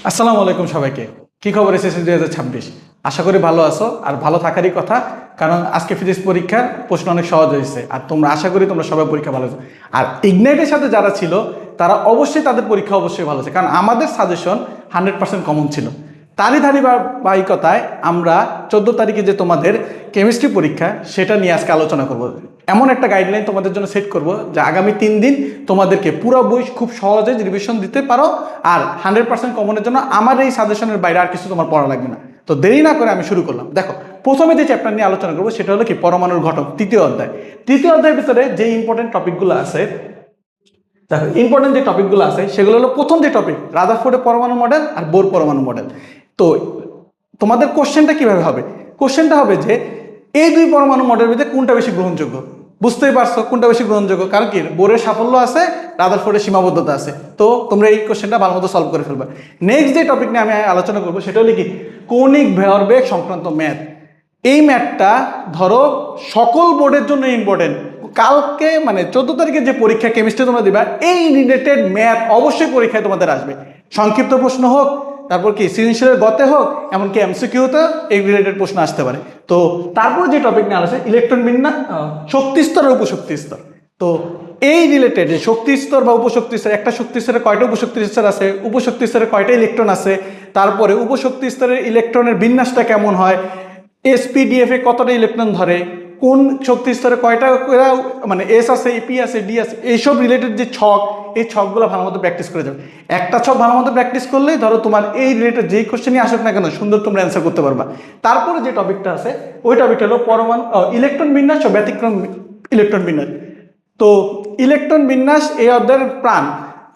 আসসালামু আলাইকুম সবাইকে। কি খবর এসএসসি 2026? আশা করি ভালো আছো আর ভালো থাকারই কথা, কারণ আজকে ফিজিক্স পরীক্ষার প্রশ্ন অনেক সহজ হয়েছে আর তোমরা আশা করি তোমরা সবাই পরীক্ষা ভালো হয়েছে। আর ইগনাইটের সাথে যারা ছিল তারা অবশ্যই তাদের পরীক্ষা অবশ্যই ভালো হয়েছে, কারণ আমাদের সাজেশন 100% কমন ছিল। তারই ধারাবাহিকতায় আমরা 14 তারিখে যে তোমাদের কেমিস্ট্রি পরীক্ষা সেটা নিয়ে আজকে আলোচনা করব। এমন একটা গাইডলাইন তোমাদের জন্য সেট করব যে আগামী 3 দিন তোমাদেরকে পুরো বই খুব সহজে রিভিশন দিতে পারো, আর 100% কমনের জন্য আমার এই সাজেশনের বাইরে আর কিছু তোমার পড়া লাগবে না। তো দেরি না করে আমি শুরু করলাম। দেখো, প্রথমে যে চ্যাপ্টার নিয়ে আলোচনা করবো সেটা হলো কি পরমাণুর গঠন, তৃতীয় অধ্যায়। তৃতীয় অধ্যায়ের ভিতরে যে ইম্পর্টেন্ট টপিকগুলো আছে, দেখো ইম্পর্টেন্ট যে টপিকগুলো আছে সেগুলো হলো, প্রথম যে টপিক রাদারফোর্ডের পরমাণু মডেল আর বোর পরমাণু মডেল। তো তোমাদের কোশ্চেনটা কিভাবে হবে? কোশ্চেনটা হবে যে এই দুই পরমাণু মডেলের ভিতরে কোনটা বেশি গ্রহণযোগ্য। বুঝতেই পারছো কোনটা বেশি গ্রহণযোগ্য, কারণ কি বোরের সাফল্য আছে, রাদারফোর্ডের সীমাবদ্ধতা আছে। তো তোমরা এই কোশ্চেনটা ভালো মতো সলভ করে ফেলবে। নেক্সট যে টপিক নিয়ে আমি আলোচনা করবো সেটা হলো কি কৌণিক ভরবেগ সংক্রান্ত ম্যাথ। এই ম্যাথটা ধরো সকল বোর্ডের জন্য ইম্পর্টেন্ট। কালকে মানে 14 তারিখে যে পরীক্ষা কেমিস্ট্রি তোমরা দিবা, এই রিলেটেড ম্যাথ অবশ্যই পরীক্ষায় তোমাদের আসবে। সংক্ষিপ্ত প্রশ্ন হোক, তারপর কি সৃজনশীলের গতে হোক, এমনকি এমসিকিউতে এই রিলেটেড প্রশ্ন আসতে পারে। তো তারপর যে টপিক নিয়ে আসে ইলেকট্রন বিন্যাস, শক্তি স্তর আর উপশক্তি স্তর। তো এই রিলেটেড যে শক্তি স্তর বা উপশক্তি স্তর, একটা শক্তি স্তরে কয়টা উপশক্তি স্তর আছে, উপশক্তি স্তরে কয়টা ইলেকট্রন আছে, তারপরে উপশক্তি স্তরের ইলেকট্রনের বিন্যাসটা কেমন হয়, এসপিডিএফ এ কতটা ইলেকট্রন ধরে, কোন শক্তি স্তরে কয়টা মানে এস আছে, পি আছে, ডি আছে, এইসব রিলেটেড যে ছক, এই ছকগুলো ভালো মতো প্র্যাকটিস করে যাবে। একটা ছক ভালো মতো প্র্যাকটিস করলেই ধরো তোমার এই রিলেটেড যেই কোশ্চেনই আসুক না কেন সুন্দর তোমরা অ্যান্সার করতে পারবা। তারপরে যে টপিকটা আছে ওই টপিকটা হলো পরমাণু ইলেকট্রন বিন্যাস ও ব্যতিক্রম ইলেকট্রন বিন্যাস। তো ইলেকট্রন বিন্যাস এই অধ্যায়ের প্রাণ।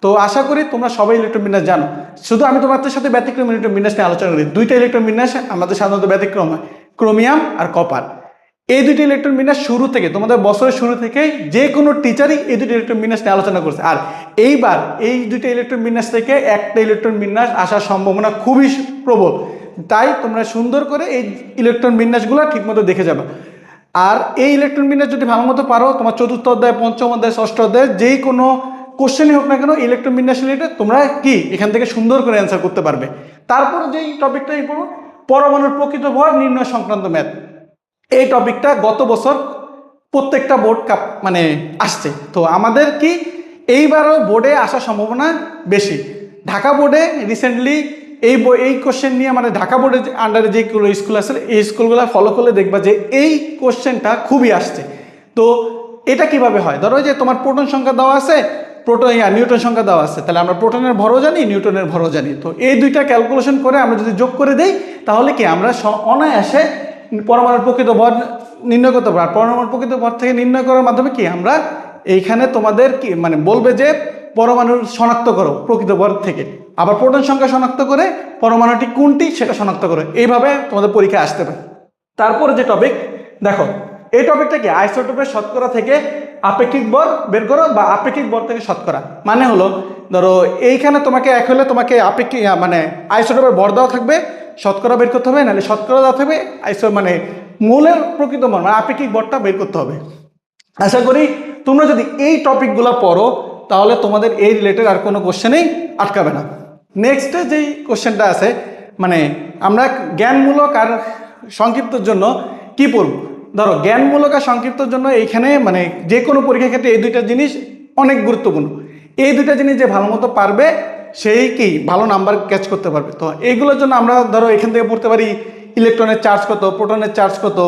তো আশা করি তোমরা সবাই ইলেকট্রন বিন্যাস জানো। শুধু আমি তোমাদের সাথে ব্যতিক্রম ইলেকট্রন বিন্যাস নিয়ে আলোচনা করি। দুইটা ইলেকট্রন বিন্যাস আমাদের সাধারণত ব্যতিক্রম হয়, ক্রোমিয়াম আর কপার। এই দুটি ইলেকট্রন বিন্যাস শুরু থেকে তোমাদের বছরের শুরু থেকেই যে কোনো টিচারই এই দুটি ইলেকট্রন বিন্যাস নিয়ে আলোচনা করছে। আর এইবার এই দুটি ইলেকট্রন বিন্যাস থেকে একটা ইলেকট্রন বিন্যাস আসার সম্ভাবনা খুবই প্রবল। তাই তোমরা সুন্দর করে এই ইলেকট্রন বিন্যাসগুলো ঠিকমতো দেখে যাবে। আর এই ইলেকট্রন বিন্যাস যদি ভালো মতো পারো, তোমার চতুর্থ অধ্যায়, পঞ্চম অধ্যায়, ষষ্ঠ অধ্যায় যেই কোনো কোশ্চেনই হোক না কেন ইলেকট্রন বিন্যাস রিলেটেড তোমরা কি এখান থেকে সুন্দর করে অ্যান্সার করতে পারবে। তারপর যেই টপিকটাই পড়ো পরমাণুর প্রকৃত ভর নির্ণয় সংক্রান্ত ম্যাথ। এই টপিকটা গত বছর প্রত্যেকটা বোর্ড মানে আসছে। তো আমাদের কি এইবারও বোর্ডে আসার সম্ভাবনা বেশি। ঢাকা বোর্ডে রিসেন্টলি এই কোশ্চেন নিয়ে মানে ঢাকা বোর্ডের আন্ডারে যে স্কুল আছে এই স্কুলগুলো ফলো করলে দেখবা যে এই কোশ্চেনটা খুবই আসছে। তো এটা কিভাবে হয়, ধরো যে তোমার প্রোটন সংখ্যা দেওয়া আছে, নিউটন সংখ্যা দেওয়া আছে, তাহলে আমরা প্রোটনের ভরও জানি, নিউটনের ভরও জানি। তো এই দুইটা ক্যালকুলেশন করে আমরা যদি যোগ করে দেই তাহলে কি আমরা অনায়াসে পরমাণুর প্রকৃত ভর নির্ণয় করতে পারবো। আর পরমাণুর প্রকৃত ভর থেকে নির্ণয় করার মাধ্যমে কি আমরা এইখানে তোমাদের কি মানে বলবে যে পরমাণুর শনাক্ত করো প্রকৃত ভর থেকে, আবার প্রোটন সংখ্যা শনাক্ত করে পরমাণুটি কোনটি সেটা শনাক্ত করো। এইভাবে তোমাদের পরীক্ষায় আসতে পারে। তারপরে যে টপিক দেখো, এই টপিকটা কি আইসোটোপের শতকরা থেকে আপেক্ষিক ভর বের করো বা আপেক্ষিক ভর থেকে শতকরা। মানে হলো ধরো এইখানে তোমাকে এক হলে তোমাকে আপেক্ষিক মানে আইসোটোপের ভর দেওয়া থাকবে, শতকরা বের করতে হবে, নাহলে শতকরা দেওয়া থাকবে মানে মূলের প্রকৃত ভর মানে আপেক্ষিক ভরটা বের করতে হবে। আশা করি তোমরা যদি এই টপিকগুলো পড়ো তাহলে তোমাদের এই রিলেটেড আর কোনো কোশ্চেনেই আটকাবে না। নেক্সটে যেই কোশ্চেনটা আছে মানে আমরা জ্ঞানমূলক আর সংক্ষিপ্তর জন্য কি পড়ব। ধরো জ্ঞানমূলক আর সংক্ষিপ্তর জন্য এইখানে মানে যে কোনো পরীক্ষার ক্ষেত্রে এই দুইটা জিনিস অনেক গুরুত্বপূর্ণ। এই দুইটা জিনিস যে ভালো মতো পারবে সেই কি ভালো নাম্বার ক্যাচ করতে পারবে। তো এইগুলোর জন্য আমরা ধরো এখান থেকে পড়তে পারি ইলেকট্রনের চার্জ কত, প্রোটনের চার্জ কত,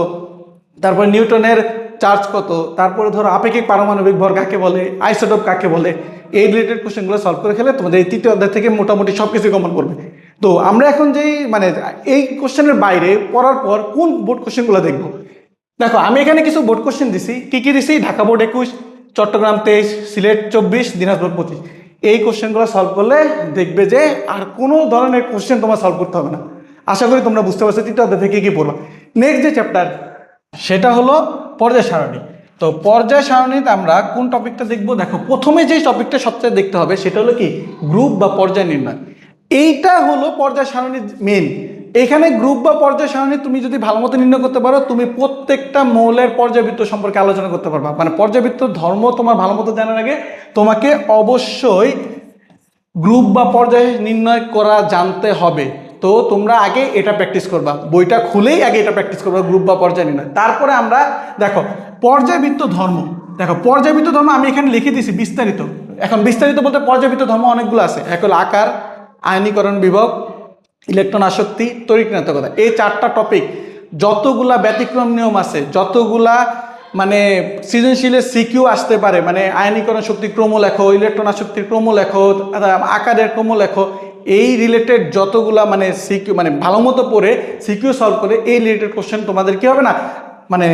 তারপর নিউটনের চার্জ কত, তারপরে ধরো আপেক্ষিক পারমাণবিক ভর কাকে বলে, আইসোটোপ কাকে বলে। এই রিলেটেড কোশ্চেনগুলো সলভ করে খেলে তোমাদের এই তৃতীয় অধ্যায় থেকে মোটামুটি সব কিছু কমন করবে। তো আমরা এখন যেই মানে এই কোশ্চেনের বাইরে পড়ার পর কোন বোর্ড কোশ্চেনগুলো দেখবো। দেখো আমি এখানে কিছু বোর্ড কোশ্চেন দিছি। কি দিছি? ঢাকা বোর্ড 21, চট্টগ্রাম 23, সিলেট 24, দিনাজপুর 25। এই কোশ্চেনগুলো সলভ করলে দেখবে যে আর কোনো ধরনের কোশ্চেন তোমার সলভ করতে হবে না। আশা করি তোমরা বুঝতে পারছো তৃতীয় অধ্যায় থেকে কি পড়বা। নেক্সট যে চ্যাপ্টার সেটা হলো পর্যায় সারণী। তো পর্যায় সারণীতে আমরা কোন টপিকটা দেখবো, দেখো প্রথমে যে টপিকটা সবচেয়ে দেখতে হবে সেটা হলো কি গ্রুপ বা পর্যায় নির্ণয়। এইটা হলো পর্যায় সারণীর মেন। এখানে গ্রুপ বা পর্যায় সারণী তুমি যদি ভালো মতো নির্ণয় করতে পারো তুমি প্রত্যেকটা মৌলের পর্যায়বৃত্ত সম্পর্কে আলোচনা করতে পারবা। মানে পর্যায়বৃত্ত ধর্ম তোমার ভালো মতো জানার আগে তোমাকে অবশ্যই গ্রুপ বা পর্যায় নির্ণয় করা জানতে হবে। তো তোমরা আগে এটা প্র্যাকটিস করবা, বইটা খুলেই আগে এটা প্র্যাকটিস করবা, গ্রুপ বা পর্যায় নির্ণয়। তারপরে আমরা দেখো পর্যায়বৃত্ত ধর্ম, দেখো পর্যায়বৃত্ত ধর্ম আমি এখানে লিখে দিয়েছি বিস্তারিত। এখন বিস্তারিত বলতে পর্যায়বৃত্ত ধর্ম অনেকগুলো আছে, এক হলো আকার, আয়নীকরণ বিভব, ইলেকট্রন আসক্তি, তড়িৎ-ঋণাত্মকতা। এই 4টা টপিক যতগুলা ব্যতিক্রম নিয়ম আছে, যতগুলা মানে সৃজনশীলের সিকিউ আসতে পারে, মানে আয়নীকরণ শক্তি ক্রম লেখো, ইলেকট্রন আসক্তির ক্রম লেখো, আকারের ক্রম লেখো, এই রিলেটেড যতগুলা মানে সিকিউ মানে ভালো মতো পড়ে সিকিউ সলভ করে এই রিলেটেড কোশ্চেন তোমাদের কি হবে না, মানে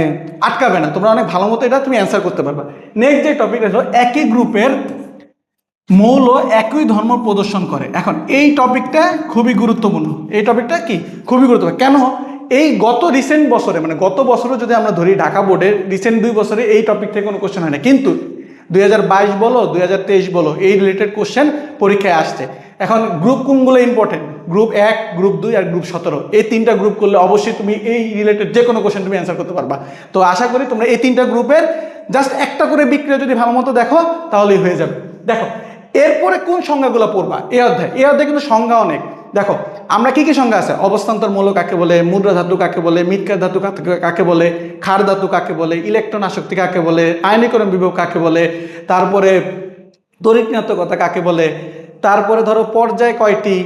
আটকাবে না, তোমরা অনেক ভালো মতো এটা তুমি অ্যান্সার করতে পারবে। নেক্সট যে টপিকটা হলো একই গ্রুপের মৌল একই ধর্ম প্রদর্শন করে। এখন এই টপিকটা খুবই গুরুত্বপূর্ণ, এই টপিকটা কি খুবই গুরুত্বপূর্ণ। কেন? এই গত রিসেন্ট বছরে মানে গত বছরও যদি আমরা ধরি ঢাকা বোর্ডের রিসেন্ট 2 বছরে এই টপিক থেকে কোনো কোশ্চেন হয় না, কিন্তু 2022 বলো 2023 বলো এই রিলেটেড কোশ্চেন পরীক্ষায় আসছে। এখন গ্রুপ কোনগুলো ইম্পর্টেন্ট? গ্রুপ 1, গ্রুপ 2 আর গ্রুপ 17, এই 3টা গ্রুপ করলে অবশ্যই তুমি এই রিলেটেড যে কোনো কোশ্চেন তুমি অ্যান্সার করতে পারবা। তো আশা করি তোমরা এই 3টা গ্রুপের জাস্ট একটা করে বিক্রিয়া যদি ভালো মতো দেখো তাহলেই হয়ে যাবে। দেখো এরপরে কোন সংজ্ঞাগুলো পড়বা এই অধ্যায় কিন্তু সংজ্ঞা অনেক। দেখো আমরা কি কি সংজ্ঞা আছে, অবস্থান্তর মৌল কাকে বলে, মুদ্রা ধাতু কাকে বলে, মৃৎকার ধাতু কাকে বলে, ক্ষার ধাতু কাকে বলে, ইলেকট্রন আসক্তি কাকে বলে, আয়নীকরণ বিভব কাকে বলে, তারপরে তড়িৎ-ঋণাত্মকতা কাকে বলে, তারপরে ধরো পর্যায় কয়টি,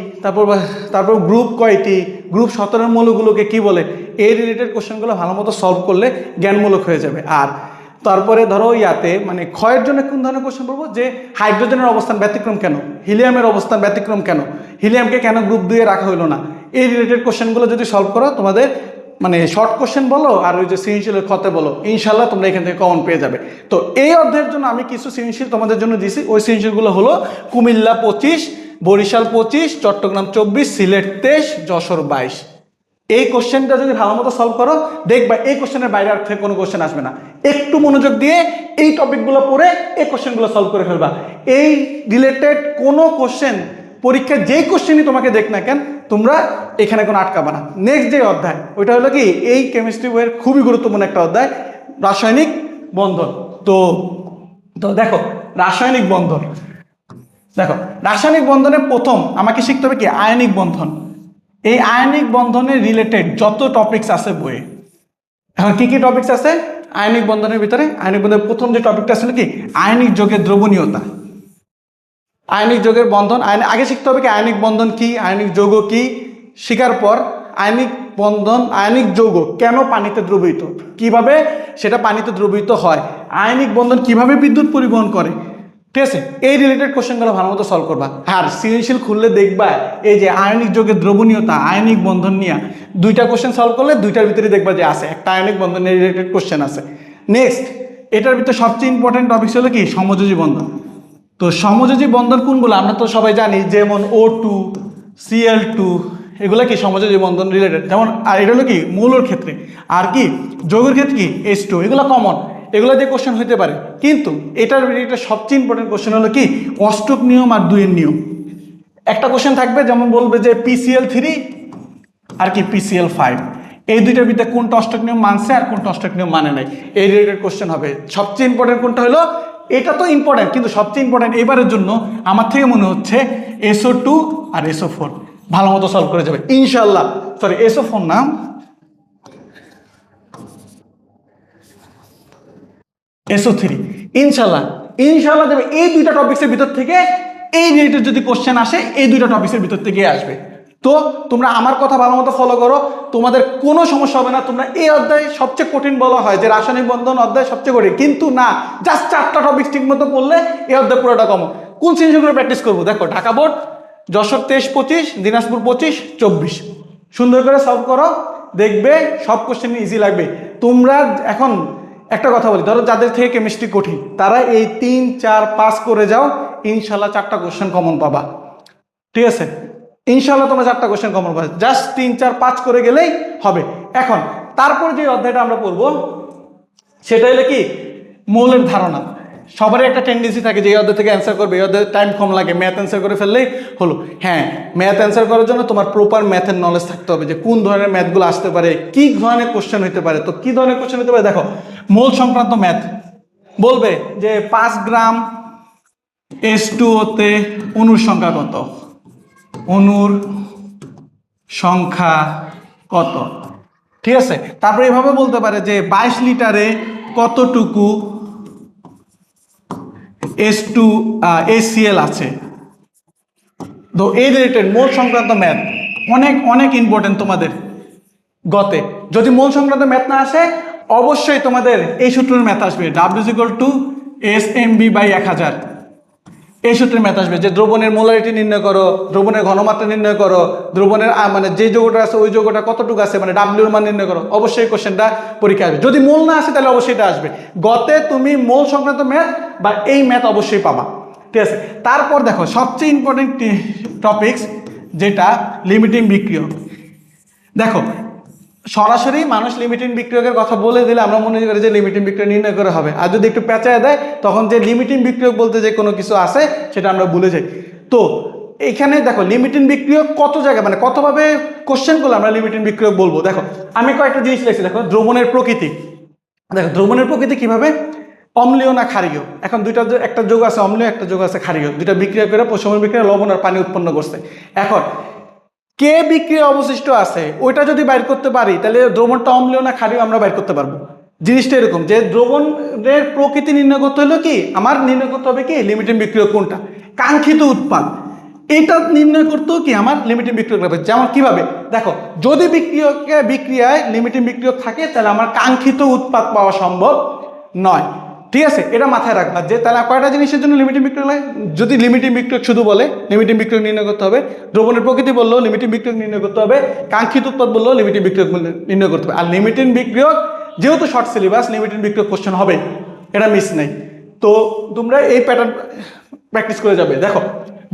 তারপর গ্রুপ কয়টি, গ্রুপ 17 মৌলগুলোকে কি বলে, এই রিলেটেড কোশ্চেনগুলো ভালো মতো সলভ করলে জ্ঞানমূলক হয়ে যাবে। আর তারপরে ধরো ইয়াতে মানে ক্ষয়ের জন্য কোন ধরনের কোশ্চেন বলবো, যে হাইড্রোজেনের অবস্থান ব্যতিক্রম কেন, হিলিয়ামের অবস্থান ব্যতিক্রম কেন, হিলিয়ামকে কেন গ্রুপ 2 রাখা হলো না, এই রিলেটেড কোশ্চেনগুলো যদি সলভ করো তোমাদের মানে শর্ট কোশ্চেন বলো আর ওই যে সৃজনশীলের ক্ষতে বলো, ইনশাল্লাহ তোমরা এখান থেকে কমন পেয়ে যাবে। তো এই অধ্যায়ের জন্য আমি কিছু সৃজনশীল তোমাদের জন্য দিয়েছি, ওই সৃজনশীলগুলো হলো কুমিল্লা 25, বরিশাল 25, চট্টগ্রাম 24, সিলেট 23, যশোর 22। এই কোশ্চেনটা যদি ভালো মতো সলভ করো দেখবা এই কোশ্চেনের বাইরে আর থেকে কোনো কোশ্চেন আসবে না। একটু মনোযোগ দিয়ে এই টপিকগুলো পড়ে এই কোশ্চেনগুলো সলভ করে ফেলবা। এই রিলেটেড কোনো কোশ্চেন পরীক্ষায় যেই কোশ্চেনই তোমাকে দেখ না কেন তোমরা এখানে কোনো আটকাবা না। নেক্সট যে অধ্যায় ওইটা হলো কি, এই কেমিস্ট্রি বইয়ের খুবই গুরুত্বপূর্ণ একটা অধ্যায়, রাসায়নিক বন্ধন। তো তো দেখো রাসায়নিক বন্ধন, দেখো রাসায়নিক বন্ধনের প্রথম আমাকে শিখতে হবে কি আয়নিক বন্ধন। এই আয়নিক বন্ধনের রিলেটেড যত টপিকস আছে বইয়ে, এখন কি কি টপিকস আছে আয়নিক বন্ধনের ভিতরে, আয়নিক বন্ধনের প্রথম যে টপিকটা ছিল কি আয়নিক যৌগের দ্রবণীয়তা। আয়নিক যৌগের বন্ধন আগে শিখতে হবে কি আয়নিক বন্ধন কি, আয়নিক যৌগ কি, শিখার পর আয়নিক বন্ধন আয়নিক যৌগ কেন পানিতে দ্রবীভূত, কিভাবে সেটা পানিতে দ্রবীভূত হয়, আয়নিক বন্ধন কিভাবে বিদ্যুৎ পরিবহন করে, ঠিক আছে। এই রিলেটেড কোশ্চেনগুলো ভালো মতো সলভ করবা। আর সৃজনশীল খুললে দেখবা এই যে আয়নিক যৌগের দ্রবণীয়তা আয়নিক বন্ধন নিয়ে 2টা কোশ্চেন সলভ করলে 2টার ভিতরে দেখবা যে আছে একটা আয়নিক বন্ধনের রিলেটেড কোশ্চেন আছে। নেক্সট এটার ভিতরে সবচেয়ে ইম্পর্টেন্ট টপিক হলো কি সমযোজী বন্ধন। তো সমযোজী বন্ধন কোনগুলো আমরা তো সবাই জানি, যেমন O2, Cl2, এগুলো কি সমযোজী বন্ধন রিলেটেড, যেমন আর এটা হলো কি মৌলের ক্ষেত্রে, আর কি যৌগের ক্ষেত্রে কি H2, এগুলো কমন, এগুলো দিয়ে কোশ্চেন হতে পারে। কিন্তু এটার সবচেয়ে ইম্পর্টেন্ট কোশ্চেন হলো কি অষ্টক নিয়ম আর 2 এর নিয়ম। একটা কোশ্চেন থাকবে যেমন বলবে যে PCl3 আর কি PCl5, এই 2টার ভিতরে কোনটা অষ্টক নিয়ম মানছে আর কোনটা অষ্টক নিয়ম মানে নাই, এই রিলেটেড কোশ্চেন হবে। সবচেয়ে ইম্পর্টেন্ট কোনটা হলো, এটা তো ইম্পর্টেন্ট কিন্তু সবচেয়ে ইম্পর্টেন্ট এবারের জন্য আমার থেকে মনে হচ্ছে SO2 আর SO4 ভালো মতো সলভ করে যাবে ইনশাল্লাহ। সরি SO4 না, SO3 ইনশাল্লাহ ইনশাল্লাহ দেবে। এই 2টা টপিক্সের ভিতর থেকে এই রিলেটেড যদি কোশ্চেন আসে এই 2টা টপিক্সের ভিতর থেকে আসবে। তো তোমরা আমার কথা ভালো মতো ফলো করো, তোমাদের কোনো সমস্যা হবে না। তোমরা এই অধ্যায় সবচেয়ে কঠিন বলা হয় যে রাসায়নিক বন্ধন অধ্যায় সবচেয়ে কঠিন, কিন্তু না, জাস্ট 4টা টপিক্স ঠিক মতো পড়লে এই অধ্যায় পুরোটা কম। কোন সৃজনশীলগুলো প্র্যাকটিস করবো দেখো, ঢাকা বোর্ড, যশোর 23-25, দিনাজপুর 25-24, সুন্দর করে সলভ করো, দেখবে সব কোশ্চেন ইজি লাগবে। তোমরা এখন একটা কথা বলি, ধরো যাদের থেকে কেমিস্ট্রি কঠিন তারা এই 3, 4, 5 করে যাও, ইনশাল্লাহ 4টা কোশ্চেন কমন পাবা, ঠিক আছে। ইনশাল্লাহ তোমরা 4টা কোশ্চেন কমন পাবে, জাস্ট 3, 4, 5 করে গেলেই হবে। এখন তারপর যে অধ্যায়টা আমরা পড়বো সেটা হলো কি মৌলের ধারণা। সবারই একটা টেন্ডেন্সি থাকে যে এই অধ্যায় থেকে অ্যান্সার করবে, এই অধ্যায়ে টাইম কম লাগে, ম্যাথ অ্যান্সার করে ফেললেই হলো। হ্যাঁ, ম্যাথ অ্যান্সার করার জন্য তোমার প্রপার ম্যাথের নলেজ থাকতে হবে, যে কোন ধরনের ম্যাথগুলো আসতে পারে, কী ধরনের কোশ্চেন হতে পারে। তো কী ধরনের কোশ্চেন হতে পারে দেখো, মোল সংক্রান্ত ম্যাথ বলবে যে 5 গ্রাম H2O-তে অণুর সংখ্যা কত, অণুর সংখ্যা কত, ঠিক আছে। তারপরে এভাবে বলতে পারে যে 22 লিটারে কতটুকু HCl আছে। তো এই রিলেটেড মোল সংক্রান্ত ম্যাথ অনেক অনেক ইম্পর্টেন্ট তোমাদের গতে। যদি মোল সংক্রান্ত ম্যাথ না আসে অবশ্যই তোমাদের এই সূত্রের ম্যাথ আসবে, W=SMB/1000। এই সূত্রের ম্যাথ আসবে যে দ্রবণের মোলারিটি নির্ণয় করো, দ্রবণের ঘনমাত্রা নির্ণয় করো, দ্রবণের মানে যে যৌগটা আছে ওই যৌগটা কতটুকু আছে মানে ডাব্লিউর মান নির্ণয় করো। অবশ্যই কোশ্চেনটা পরীক্ষা আসবে। যদি মোল না আসে তাহলে অবশ্যই এটা আসবে। গতে তুমি মোল সংক্রান্ত ম্যাথ বা এই ম্যাথ অবশ্যই পাবা, ঠিক আছে। তারপর দেখো সবচেয়ে ইম্পর্টেন্ট টপিকস যেটা লিমিটিং বিক্রিয়ক। দেখো সরাসরি মানুষ লিমিটিং বিক্রিয়কের কথা বলে দিলে আমরা মনে করি যে লিমিটিং বিক্রিয়ক নির্ণয় করে হবে, আর যদি একটু পেঁচায় দেয় তখন যে লিমিটিং বিক্রিয়ক বলতে যে কোনো কিছু আছে সেটা আমরা ভুলে যাই। তো এইখানে দেখো লিমিটিং বিক্রিয়ক কত জায়গায় মানে কতভাবে কোশ্চেন করলে আমরা লিমিটিং বিক্রিয়ক বলবো। দেখো আমি কয়েকটা জিনিস লিখছি। দেখো দ্রবণের প্রকৃতি, দেখো দ্রবণের প্রকৃতি কিভাবে, অম্লীয় না ক্ষারীয়। এখন একটা যৌগ আছে অম্লীয়, একটা যৌগ আছে ক্ষারীয়, দুইটা বিক্রিয়া করে প্রশমন বিক্রিয়া লবণ আর পানি উৎপন্ন করছে। এখন কে বিক্রিয়া অবশিষ্ট আছে ওইটা যদি বাইর করতে পারি তাহলে দ্রবণটা অম্লীয় না ক্ষারীয় আমরা বাইর করতে পারবো। জিনিসটা এরকম যে দ্রবণের প্রকৃতি নির্ণয় করতে হলো কি আমার নির্ণয় করতে হবে কি লিমিটিং বিক্রিয়ক কোনটা, কাঙ্ক্ষিত উৎপাদ এটা নির্ণয় করতেও কি আমার লিমিটিং বিক্রিয়ক লাগবে। যেমন কিভাবে দেখো যদি বিক্রিয়ায় লিমিটিং বিক্রিয়ক থাকে তাহলে আমার কাঙ্ক্ষিত উৎপাদ পাওয়া সম্ভব নয়, ঠিক আছে। এটা মাথায় রাখবা যে তাহলে কয়টা জিনিসের জন্য লিমিটিং বিক্রিয়ক লাগে। যদি লিমিটিং বিক্রিয়ক শুধু বলে লিমিটিং বিক্রিয়ক নির্ণয় করতে হবে, দ্রবণের প্রকৃতি বললেও লিমিটিং বিক্রিয়ক নির্ণয় করতে হবে, কাঙ্ক্ষিত উৎপাদ বললেও লিমিটিং বিক্রিয়ক নির্ণয় করতে হবে। আর লিমিটিং বিক্রিয়ক যেহেতু শর্ট সিলেবাস লিমিটিং বিক্রিয়ক কোশ্চেন হবে, এটা মিস নেই। তো তোমরা এই প্যাটার্ন প্র্যাকটিস করে যাবে। দেখো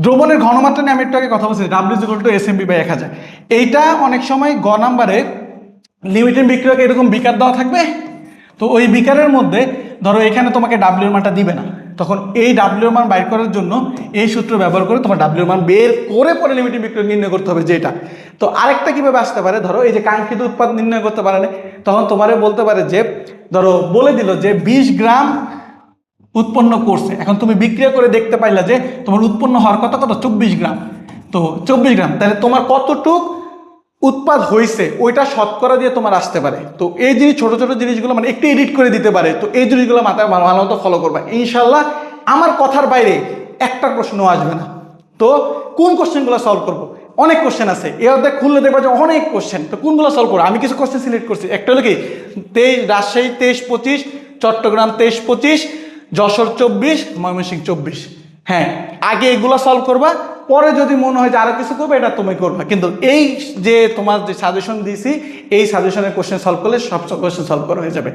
দ্রবণের ঘনমাত্রা নিয়ে আমি একটু আগে কথা বলছি, W=SMB/1000। এইটা অনেক সময় গ নাম্বারে লিমিটিং বিক্রিয়ক এরকম বিকার দেওয়া থাকবে। তো ওই বিকারের মধ্যে ধরো এখানে তোমাকে ডাব্লিউর মানটা দিবে না, তখন এই ডাব্লিউর মান বাইর করার জন্য এই সূত্র ব্যবহার করে তোমার ডাব্লিউর মান বের করে পরে লিমিটিং বিক্রিয়ক নির্ণয় করতে হবে যেটা। তো আরেকটা কিভাবে আসতে পারে, ধরো এই যে কাঙ্ক্ষিত উৎপাদ নির্ণয় করতে পারে না, তখন তোমারে বলতে পারে যে ধরো বলে দিল যে 20 গ্রাম উৎপন্ন করছে। এখন তুমি বিক্রিয়া করে দেখতে পাইলা যে তোমার উৎপন্ন হওয়ার কত 24 গ্রাম। তো 24 গ্রাম তাহলে তোমার কতটুক উৎপাদ হয়েছে ওইটা শতকরা দিয়ে তোমার আসতে পারে। তো এই জিনিস ছোট ছোট জিনিসগুলো মানে একটু এডিট করে দিতে পারে। তো এই জিনিসগুলো মাথায় ভালো মতো ফলো করবা, ইনশাল্লাহ আমার কথার বাইরে একটা প্রশ্ন আসবে না। তো কোন কোশ্চেনগুলো সলভ করবো, অনেক কোশ্চেন আছে এ অধ্যায় খুললে দেখবা যে অনেক কোশ্চেন। তো কোনগুলো সলভ করবো, আমি কিছু কোশ্চেন সিলেক্ট করছি। একটা হলো কি রাজশাহী 23-25, চট্টগ্রাম 23-25, যশোর 24, ময়মনসিংহ 24। হ্যাঁ আগে এগুলো সলভ করবা, পরে যদি মনে হয় যে আরো কিছু করবে এটা তুমি করবা। কিন্তু এই যে তোমার যে সাজেশন দিয়েছি এই সাজেশনের কোশ্চেন সলভ করলে সব কোশ্চেন সলভ করা হয়ে যাবে।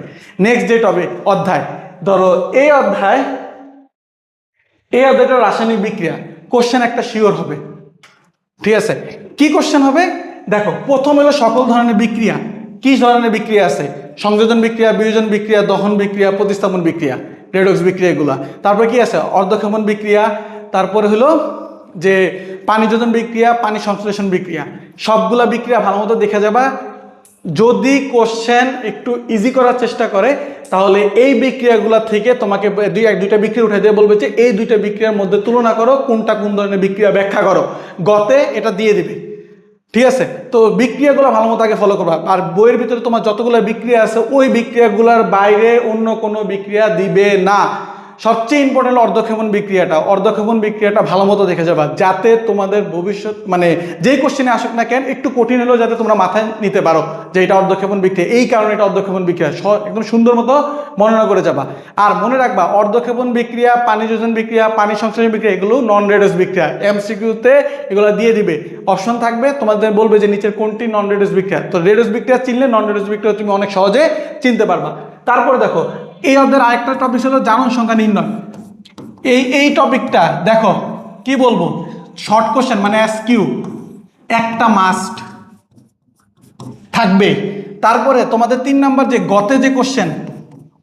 নেক্সট ডেট হবে অধ্যায়, ধরো এই অধ্যায়টা রাসায়নিক বিক্রিয়া, কোশ্চেন একটা শিওর হবে, ঠিক আছে। কি কোশ্চেন হবে দেখো, প্রথম হলো সকল ধরনের বিক্রিয়া, কি ধরনের বিক্রিয়া আছে, সংযোজন বিক্রিয়া, বিয়োজন বিক্রিয়া, দহন বিক্রিয়া, প্রতিস্থাপন বিক্রিয়া, রেডক্স বিক্রিয়া এগুলা। তারপরে কি আছে অর্ধক্ষেপণ বিক্রিয়া, তারপরে হলো যে পানি যোজন বিক্রিয়া, পানি সংশ্লেষণ বিক্রিয়া। সবগুলা বিক্রিয়া ভালো মতো দেখে যাবা। যদি কোশ্চেন একটু ইজি করার চেষ্টা করে তাহলে এই বিক্রিয়াগুলো থেকে তোমাকে দুইটা বিক্রিয়া উঠে দিয়ে বলবে যে এই দুইটা বিক্রিয়ার মধ্যে তুলনা করো, কোনটা কোন ধরনের বিক্রিয়া ব্যাখ্যা করো, গতে এটা দিয়ে দিবে, ঠিক আছে। তো বিক্রিয়াগুলো ভালো মতো আগে ফলো করবা। আর বইয়ের ভিতরে তোমার যতগুলো বিক্রিয়া আছে ওই বিক্রিয়াগুলোর বাইরে অন্য কোনো বিক্রিয়া দিবে না। সবচেয়ে ইম্পর্টেন্ট অর্ধক্ষেপণ বিক্রিয়াটা ভালো মতো দেখে যাবা, যাতে তোমাদের ভবিষ্যৎ মানে যেই কোশ্চেনে আসুক না কেন একটু কঠিন হলেও যাতে তোমরা মাথায় নিতে পারো যে এটা অর্ধক্ষেপণ বিক্রিয়া, এই কারণে এটা অর্ধক্ষেপণ বিক্রিয়া, একদম সুন্দর মতো বর্ণনা করে যাবা। আর মনে রাখবা অর্ধক্ষেপণ বিক্রিয়া, পানি যোজন বিক্রিয়া, পানি সংশ্লেষণ বিক্রিয়া এগুলো নন রেডক্স বিক্রিয়া। এমসিকিউতে এগুলো দিয়ে দিবে, অপশন থাকবে, তোমাদের বলবে যে নিচের কোনটি নন রেডক্স বিক্রিয়া। তো রেডক্স বিক্রিয়া চিনলে নন রেডক্স বিক্রিয়া তুমি অনেক সহজে চিনতে পারবা। তারপরে দেখো এই অধ্যায়ের আরেকটা টপিক হলো জারণ সংখ্যা নির্ণয়। এই টপিকটা দেখো কি বলবো, শর্ট কোশ্চেন মানে এসকিউ একটা মাস্ট থাকবে। তারপরে তোমাদের 3 নাম্বার যে গতে যে কোশ্চেন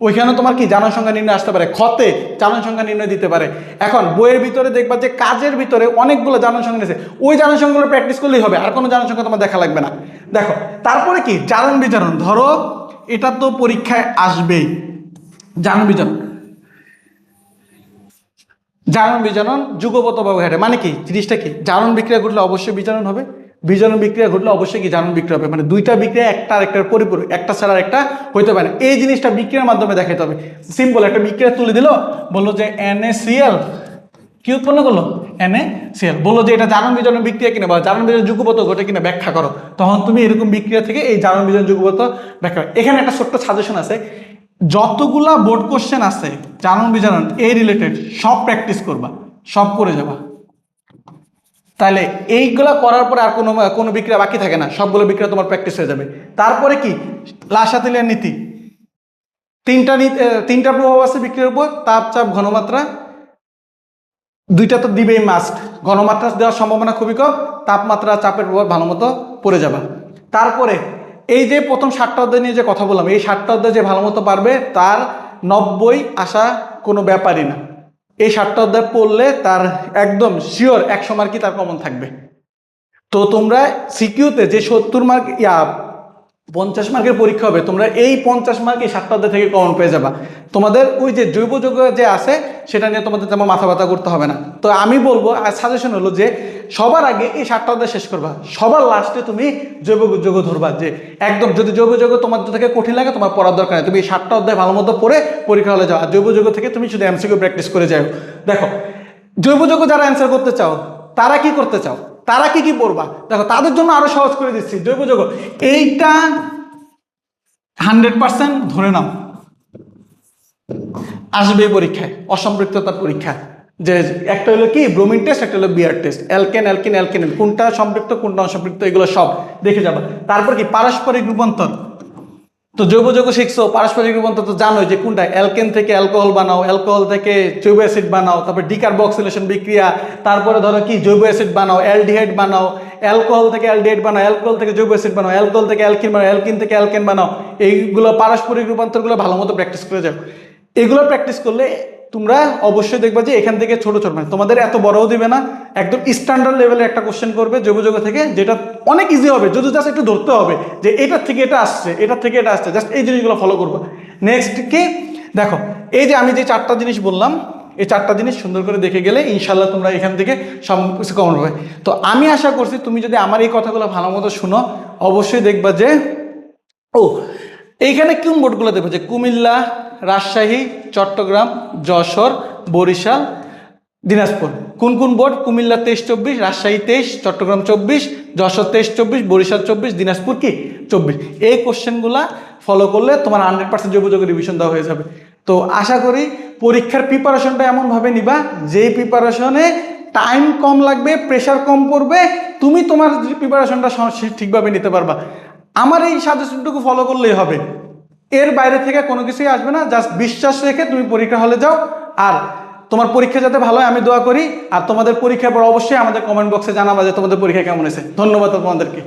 ওইখানে তোমার কি জারণ সংখ্যা নির্ণয় আসতে পারে, ক্ষতে জারণ সংখ্যা নির্ণয় দিতে পারে। এখন বইয়ের ভিতরে দেখবা যে কাজের ভিতরে অনেকগুলো জারণ সংখ্যা নিয়েছে, ওই জারণ সংখ্যাগুলো প্র্যাকটিস করলেই হবে, আর কোনো জারণ সংখ্যা তোমার দেখা লাগবে না। দেখো তারপরে কি জারণ বিজারণ, ধরো এটা তো পরীক্ষায় আসবেই। জারণ বিজারণ জারণ বিজারণ যুগপত ব্যবহারে মানে কি জিনিসটা কি, জারণ বিক্রিয়া ঘটলে অবশ্যই বিজারণ হবে, বিজারণ বিক্রিয়া ঘটলে অবশ্যই কি জারণ বিক্রিয়া হবে, মানে দুইটা বিক্রিয়া একটা আরেকটার পরিপূরক, একটা ছাড়া একটা হইতে পারে না। এই জিনিসটা বিক্রিয়ার মাধ্যমে দেখাতে হবে। সিম্পল একটা বিক্রিয়া তুলে দিল, বললো যে NaCl কি উৎপন্ন করলো, NaCl, বললো যে এটা জারণ বিজারণ বিক্রিয়া কিনা বা জারণ বিজারণ যুগপত ঘটে কিনা ব্যাখ্যা করো, তখন তুমি এরকম বিক্রিয়া থেকে এই জারণ বিজারণ যুগপত ব্যাখ্যা। এখানে একটা ছোট্ট সাজেশন আছে, যতগুলা বোর্ড কোশ্চেন আছে জারণ বিজারণ এই রিলেটেড সব প্র্যাকটিস করবা, সব করে যাবা, তাহলে এইগুলা করার পরে আর কোনো বিক্রিয়া বাকি থাকে না, সবগুলো বিক্রিয়া তোমার প্র্যাকটিস হয়ে যাবে। তারপরে কি লাসাতিলের নীতি, তিনটা প্রভাব আছে বিক্রিয়ার উপর, তাপ, চাপ, ঘনমাত্রা, দুইটা তো দিবেই মাস্ট। ঘনমাত্রা দেওয়ার সম্ভাবনা খুবই কম, তাপমাত্রা চাপের প্রভাব ভালো মতো পড়ে যাবা। তারপরে এই যে প্রথম 7টা অধ্যায় নিয়ে যে কথা বললাম, এই 7টা অধ্যায় যে ভালো মতো পারবে তার 90 আসা কোনো ব্যাপারই না। এই 7টা অধ্যায় পড়লে তার একদম শিওর 100 মার্কই তার কমন থাকবে। তো তোমরা সিকিউতে যে 70 মার্ক 50 মার্কের পরীক্ষা হবে, তোমরা এই 50 মার্ক এই 7টা অধ্যায় থেকে কমন পেয়ে যাবা। তোমাদের ওই যে জৈব যৌগ যে আছে সেটা নিয়ে তোমাদের তেমন মাথা ব্যথা করতে হবে না। তো আমি বলবো আর সাজেশন হলো যে সবার আগে এই 7টা অধ্যায় শেষ করবা, সবার লাস্টে তুমি জৈব যৌগ ধরবা। যে একদম যদি জৈব যৌগ তোমার থেকে কঠিন লাগে তোমার পড়ার দরকার নেই, তুমি এই 7টা অধ্যায় ভালো মতো পড়ে পরীক্ষা হলে যাও। আর জৈব যৌগ থেকে তুমি শুধু MCQ প্র্যাকটিস করে যাও। দেখো জৈব যৌগ যারা অ্যান্সার করতে চাও তারা কি করতে চাও, তারা কি পড়বা, দেখো তাদের জন্য আরো সহজ করে দিচ্ছি। জৈব যৌগ এইটা 100% ধরে নাও আসবে পরীক্ষায়, অসম্পৃক্ততার পরীক্ষা। যে একটা হলো কি ব্রোমিন টেস্ট, একটা হলো বিয়ার টেস্ট, অ্যালকেন অ্যালকিন অ্যালকেন কোনটা সম্পৃক্ত কোনটা অসম্পৃক্ত এগুলো সব দেখে যাবা। তারপর কি পারস্পরিক রূপান্তর, তো জৈব যৌগ শিখছো, পারস্পরিক রূপান্তর তো জানোই যে কোনটা, অ্যালকেন থেকে অ্যালকোহল বানাও, অ্যালকোহল থেকে জৈব অ্যাসিড বানাও, তারপর ডিকার্বক্সিলেশন বিক্রিয়া, তারপরে ধরো কি জৈব অ্যাসিড বানাও, অ্যালডিহাইড বানাও, অ্যালকোহল থেকে অ্যালডিহাইড বানাও, অ্যালকোহল থেকে জৈব অ্যাসিড বানাও, অ্যালকোহল থেকে অ্যালকিন বানাও, অ্যালকিন থেকে অ্যালকেন বানাও। এইগুলো পারস্পরিক রূপান্তরগুলো ভালো মতো প্র্যাকটিস করে যাও। এগুলো প্র্যাকটিস করলে তোমরা অবশ্যই দেখবা যে এখান থেকে ছোট ছোট, মানে তোমাদের এত বড়ও দিবে না, একদম স্ট্যান্ডার্ড লেভেলে একটা কোশ্চেন করবে জৈব যৌগ থেকে, যেটা অনেক ইজি হবে, যদি জাস্ট একটু ধরতে হবে যে এটার থেকে এটা আসছে, এটার থেকে এটা আসছে, জাস্ট এই জিনিসগুলো ফলো করবো। নেক্সট কি দেখো, এই যে আমি যে 4টা জিনিস বললাম, এই 4টা জিনিস সুন্দর করে দেখে গেলে ইনশাল্লাহ তোমরা এখান থেকে সব কিছু কমন হবে। তো আমি আশা করছি তুমি যদি আমার এই কথাগুলো ভালো মতো শুনো, অবশ্যই দেখবা যে এইখানে কোন বোর্ডগুলো দেবে, যে কুমিল্লা, রাজশাহী, চট্টগ্রাম, যশোর, বরিশাল, দিনাজপুর। কোন কোন বোর্ড, কুমিল্লা 23-24, রাজশাহী 23, চট্টগ্রাম 24, যশোর 23-24, বরিশাল 24, দিনাজপুর কি 24। এই কোশ্চেনগুলা ফলো করলে তোমার 100% জৈব যৌগ রিভিশন দেওয়া হয়ে যাবে। তো আশা করি পরীক্ষার প্রিপারেশনটা এমনভাবে নিবা যে প্রিপারেশনে টাইম কম লাগবে, প্রেশার কম পড়বে, তুমি তোমার প্রিপারেশনটা ঠিকভাবে নিতে পারবা। আমার এই সাজেশনটুকু ফলো করলেই হবে, এর বাইরে থেকে কোনো কিছুই আসবে না। জাস্ট বিশ্বাস রেখে তুমি পরীক্ষা হলে যাও, আর তোমার পরীক্ষা যাতে ভালো হয় আমি দোয়া করি। আর তোমাদের পরীক্ষার পর অবশ্যই আমাদের কমেন্ট বক্সে জানাবা যে তোমাদের পরীক্ষা কেমন হয়েছে। ধন্যবাদ তোমাদেরকে।